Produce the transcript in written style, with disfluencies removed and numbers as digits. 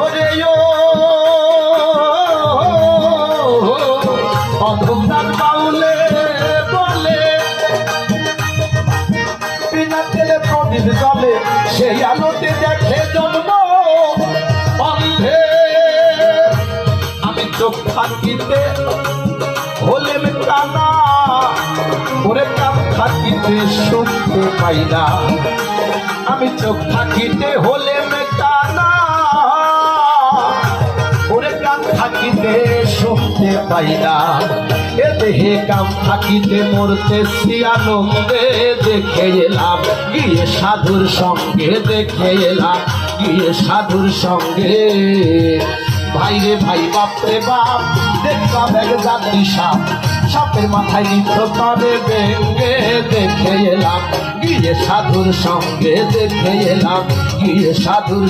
ওরে ও অন্ধকার বাউলে বলে বিনা তেলে প্রদীপ জলে সেই আলোতে দেখে জন্ম অন্ধে। আমি চোখ থাকিতে হলেম কানা, ওরে কান থাকিতে শুনতে পাই না। আমি চোখ থাকিতে হলেম কানা, ওরে কান থাকিতে শুনতে পাই না। এ দেহে কাম থাকিতে মরতেছি আনন্দে দেখে এলাম গিয়ে সাধুর সঙ্গে, দেখে এলাম গিয়ে সাধুর সঙ্গে। ভাইরে ভাই বাপরে বাপ দেখলাম এক জাতি সাপ, সাপের মাথায় নিত্য করে ভেঙ্গে দেখে এলাম গিয়ে সাধুর সঙ্গে, দেখে এলাম গিয়ে সাধুর